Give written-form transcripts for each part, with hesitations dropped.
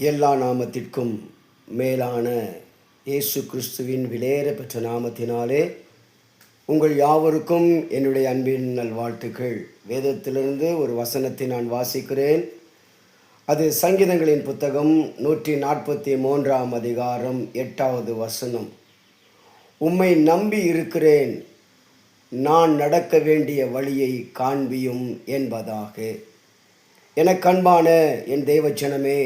எல்லா நாமத்திற்கும் மேலான இயேசு கிறிஸ்துவின் விலையேற பெற்ற நாமத்தினாலே உங்கள் யாவருக்கும் என்னுடைய அன்பின் நல்வாழ்த்துக்கள். வேதத்திலிருந்து ஒரு வசனத்தை நான் வாசிக்கிறேன். அது சங்கீதங்களின் புத்தகம் 143 அதிகாரம் 8வது வசனம். உம்மை நம்பி இருக்கிறேன், நான் நடக்க வேண்டிய வழியை காண்பியும் என்பதாக. எனக்கு அன்பான என் தேவஜனமே,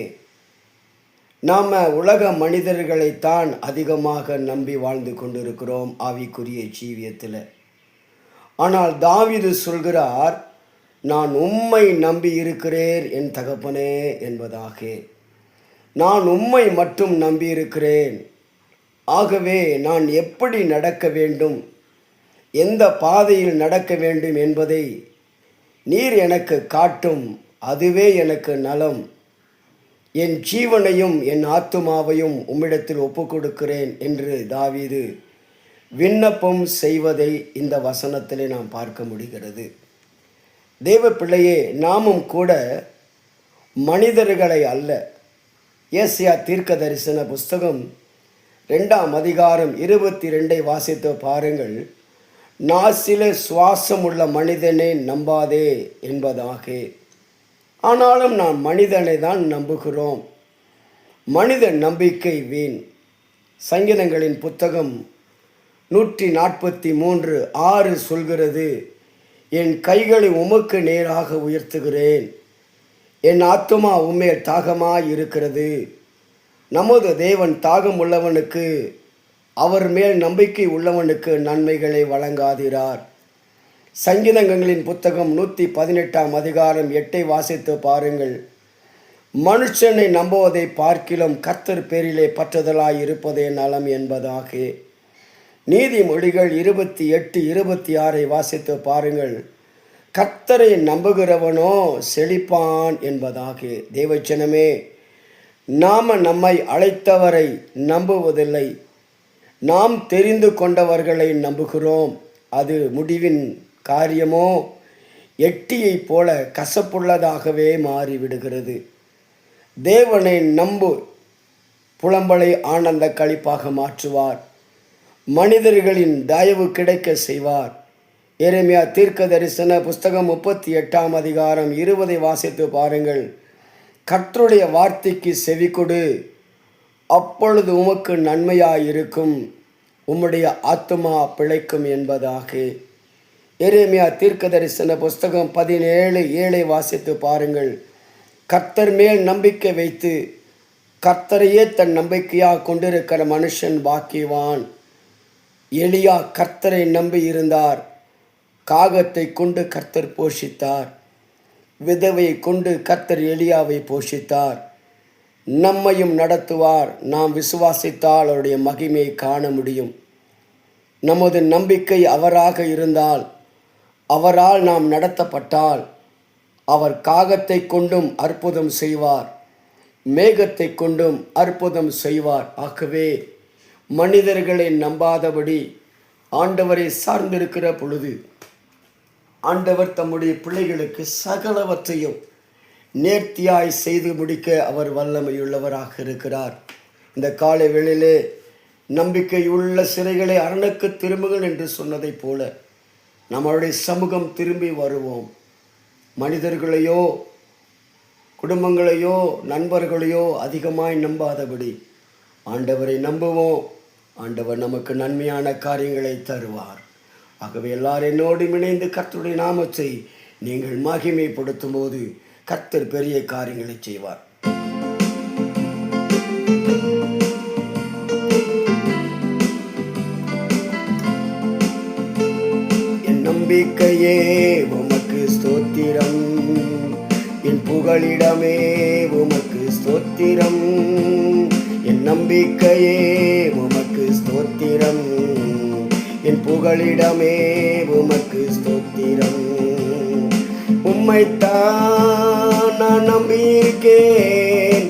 நாம் உலக மனிதர்களைத்தான் அதிகமாக நம்பி வாழ்ந்து கொண்டிருக்கிறோம் ஆவிக்குரிய ஜீவியத்தில். ஆனால் தாவீது சொல்கிறார், நான் உம்மை நம்பி இருக்கிறேன் என் தகப்பனே என்பதாக. நான் உம்மை மட்டும் நம்பி இருக்கிறேன். ஆகவே நான் எப்படி நடக்க வேண்டும், எந்த பாதையில் நடக்க வேண்டும் என்பதை நீர் எனக்கு காட்டும். அதுவே எனக்கு நலம். என் ஜீவனையும் என் ஆத்துமாவையும் உம்மிடத்தில் ஒப்புக்கொடுக்கிறேன் என்று தாவீது விண்ணப்பம் செய்வதை இந்த வசனத்திலே நாம் பார்க்க முடிகிறது. தேவ பிள்ளையே, நாமும் கூட மனிதர்களை அல்ல. ஏசாயா தீர்க்க தரிசன புஸ்தகம் 2 அதிகாரம் 22 வாசித்து பாருங்கள். நாசிலே சுவாசம் உள்ள மனிதனை நம்பாதே என்பதாக. ஆனாலும் நாம் மனிதனை தான் நம்புகிறோம். மனித நம்பிக்கை வீண். சங்கீதங்களின் புத்தகம் 143:6 சொல்கிறது, என் கைகளை உமக்கு நேராக உயர்த்துகிறேன், என் ஆத்துமா உம்மேல் தாகமாய் இருக்கிறது. நமது தேவன் தாகம் உள்ளவனுக்கு, அவர் மேல் நம்பிக்கை உள்ளவனுக்கு நன்மைகளை வழங்காதிரார். சங்கீதங்களின் புத்தகம் 118 அதிகாரம் 8 வாசித்து பாருங்கள். மனுஷனை நம்புவதை பார்க்கிலும் கர்த்தர் பேரிலே பற்றுதலாய் இருப்பதே நலம் என்பதாக. நீதிமொழிகள் 28:26 வாசித்து பாருங்கள். கர்த்தரை நம்புகிறவனோ செழிப்பான் என்பதாக. தேவஜனமே, நாம் நம்மை அழைத்தவரை நம்புவதில்லை, நாம் தெரிந்து கொண்டவர்களை நம்புகிறோம். அது முடிவின் காரியமோ எட்டியை போல கசப்புள்ளதாகவே மாறிவிடுகிறது. தேவனை நம்பு, புலம்பலை ஆனந்த களிப்பாக மாற்றுவார். மனிதர்களின் தயவு கிடைக்க செய்வார். எரேமியா தீர்க்க தரிசன புஸ்தகம் 38 அதிகாரம் 20 வாசித்து பாருங்கள். கர்த்தருடைய வார்த்தைக்கு செவிகொடு, அப்பொழுது உமக்கு நன்மையாயிருக்கும், உம்முடைய ஆத்துமா பிழைக்கும் என்பதாக. எரேமியா தீர்க்க தரிசன புஸ்தகம் 17:7 வாசித்து பாருங்கள். கர்த்தர் மேல் நம்பிக்கை வைத்து கர்த்தரையே தன் நம்பிக்கையாக கொண்டிருக்கிற மனுஷன் பாக்கியவான். எலியா கர்த்தரை நம்பி இருந்தார். காகத்தை கொண்டு கர்த்தர் போஷித்தார். விதவையை கொண்டு கர்த்தர் எலியாவை போஷித்தார். நம்மையும் நடத்துவார். நாம் விசுவாசித்தால் அவருடைய மகிமையை காண முடியும். நமது நம்பிக்கை அவராக இருந்தால், அவரால் நாம் நடத்தப்பட்டால், அவர் காகத்தை கொண்டும் அற்புதம் செய்வார், மேகத்தை கொண்டும் அற்புதம் செய்வார். ஆகவே மனிதர்களை நம்பாதபடி ஆண்டவரை சார்ந்திருக்கிற பொழுது ஆண்டவர் தம்முடைய பிள்ளைகளுக்கு சகலவற்றையும் நேர்த்தியாய் செய்து முடிக்க அவர் வல்லமையுள்ளவராக இருக்கிறார். இந்த காலை வேளையிலே நம்பிக்கையுள்ள சிறைகளை அரணுக்கு திரும்புங்கள் என்று சொன்னதைப் போல நம்மளுடைய சமூகம் திரும்பி வருவோம். மனிதர்களையோ குடும்பங்களையோ நண்பர்களையோ அதிகமாய் நம்பாதபடி ஆண்டவரை நம்புவோம். ஆண்டவர் நமக்கு நன்மையான காரியங்களை தருவார். ஆகவே எல்லாரும் என்னோடு இணைந்து கர்த்தருடைய நாமத்தை நீங்கள் மகிமைப்படுத்தும் போது கர்த்தர் பெரிய காரியங்களை செய்வார். நம்பிக்கையே உமக்கு ஸ்தோத்திரம், என் புகலிடமே உமக்கு ஸ்தோத்திரம். என் நம்பிக்கையே உமக்கு ஸ்தோத்திரம், என் புகலிடமே உமக்கு ஸ்தோத்திரம். உம்மைத்தான் நான் நம்பியிருக்கேன்,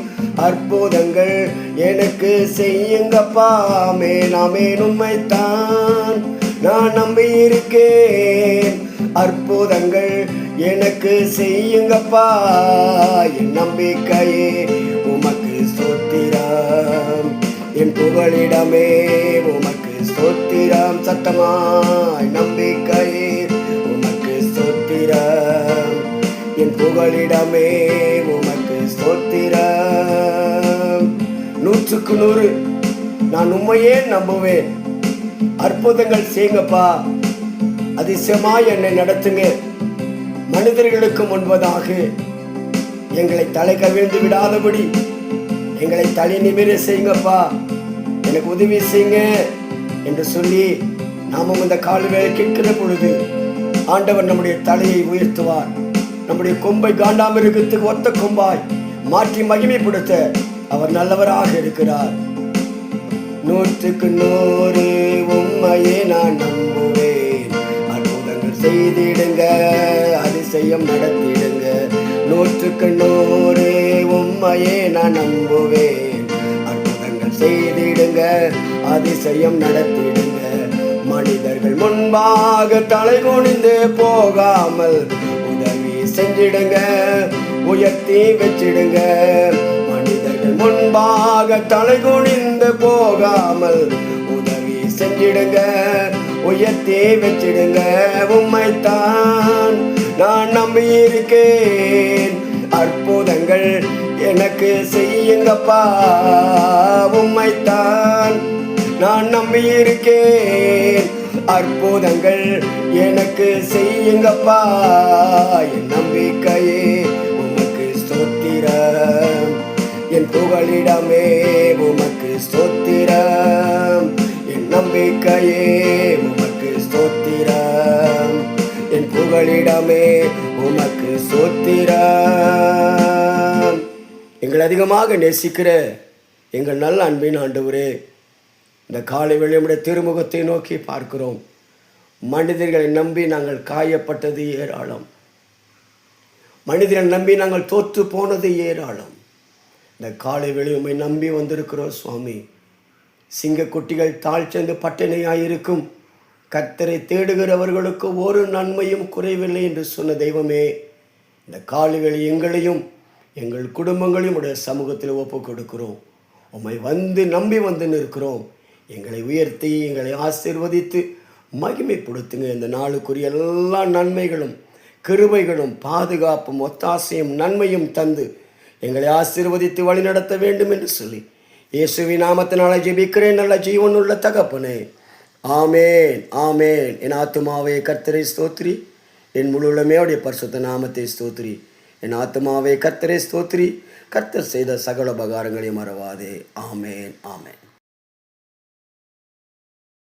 அற்புதங்கள் எனக்கு செய்யுங்கப்பா. மேனாமேன் உம்மைத்தான் நான் நம்பியிருக்கேன், அற்புதங்கள் எனக்கு செய்யுங்கப்பா. என் நம்பிக்கையே உமக்கு புகழிடமே உமக்கு ஸ்தோத்திரம். சத்தமாய் நம்பிக்கையே உமக்கு ஸ்தோத்திரம். என் புகழிடமே உமக்கு ஸ்தோத்திரம். 100க்கு 100 நான் உண்மையே நம்புவேன். அற்புதங்கள் செய்யுங்கப்பா, அதிசயமாய் என்னை நடத்துங்க. மனிதர்களுக்கு முன்பதாக எங்களை தலை கவிழ்ந்து விடாதபடி எங்களை தலை நிமிர செய்யுங்கப்பா, எனக்கு உதவி செய்யுங்க என்று சொல்லி நாமும் இந்த காலவேளை கேட்கிற பொழுது ஆண்டவர் நம்முடைய தலையை உயர்த்துவார். நம்முடைய கொம்பை காண்டாமிருகத்துக்கு ஒத்த கொம்பாய் மாற்றி மகிமைப்படுத்த அவர் நல்லவராக இருக்கிறார். 100க்கு 100 உண்மையே நான் நம்புவேன். அற்புதங்கள் செய்திடுங்க, அதிசயம் நடத்திடுங்க. 100க்கு 100 உண்மையே நான் நம்புவேன். அற்புதங்கள் செய்திடுங்க, அதிசயம் நடத்திடுங்க. மனிதர்கள் முன்பாக தலை குனிந்து போகாமல் உதவி செஞ்சிடுங்க, உயர்த்தி வச்சிடுங்க. மனிதர்கள் முன்பாக தலை குனிந்து போகாமல் உதவி செஞ்சிடுங்க, உயர்த்தி வச்சிடுங்க. உம்மைத்தான் நான் நம்பியிருக்கேன், அற்புதங்கள் எனக்கு செய்யுங்கப்பா. உம்மைத்தான் நான் நம்பியிருக்கேன், அற்புதங்கள் எனக்கு செய்யுங்கப்பா. என் நம்பிக்கையே உமக்கு ஸ்தோத்திரம். என் புகழிடமே உமக்கு ஸ்தோத்திரம். என் நம்பிக்கையே உமக்கு ஸ்தோத்திரம். என் புகழிடமே உமக்கு ஸ்தோத்திரம். எங்கள் அதிகமாக நேசிக்கிற எங்கள் நல்ல அன்பின் ஆண்டவரே, இந்த காலை வேளை உம்முடைய திருமுகத்தை நோக்கி பார்க்கிறோம். மனிதர்களை நம்பி நாங்கள் காயப்பட்டது ஏராளம், மனிதர்களை நம்பி நாங்கள் தோற்று போனது ஏராளம். இந்த காலை வேளை உம்மை நம்பி வந்திருக்கிறோம் சுவாமி. சிங்கக்குட்டிகள் தாழ்ச்சென்று பட்டினியாயிருக்கும் கர்த்தரை தேடுகிறவர்களுக்கு ஒரு நன்மையும் குறைவில்லை என்று சொன்ன தெய்வமே, இந்த காலை வேளை எங்களையும் எங்கள் குடும்பங்களையும் உடைய சமூகத்தில் ஒப்பு கொடுக்கிறோம். உம்மை நம்பி வந்து நிற்கிறோம். எங்களை உயர்த்தி எங்களை ஆசீர்வதித்து மகிமைப்படுத்துங்க. இந்த நாளுக்குரிய எல்லா நன்மைகளும் கிருபைகளும் பாதுகாப்பும் ஒத்தாசையும் நன்மையும் தந்து எங்களை ஆசீர்வதித்து வழிநடத்த வேண்டும் என்று சொல்லி இயேசுவின் நாமத்தினாலே ஜெபிக்கிறேன் நல்ல ஜீவனுள்ள தகப்பனே, ஆமேன் ஆமேன். என் ஆத்துமாவே கர்த்தரை ஸ்தோத்திரி, என் முழுமே அவருடைய பரிசுத்த நாமத்தை ஸ்தோத்திரி. என் ஆத்துமாவே கர்த்தரை ஸ்தோத்திரி, கர்த்தர் செய்த சகல உபகாரங்களையும் மறவாதே. ஆமேன் ஆமேன்.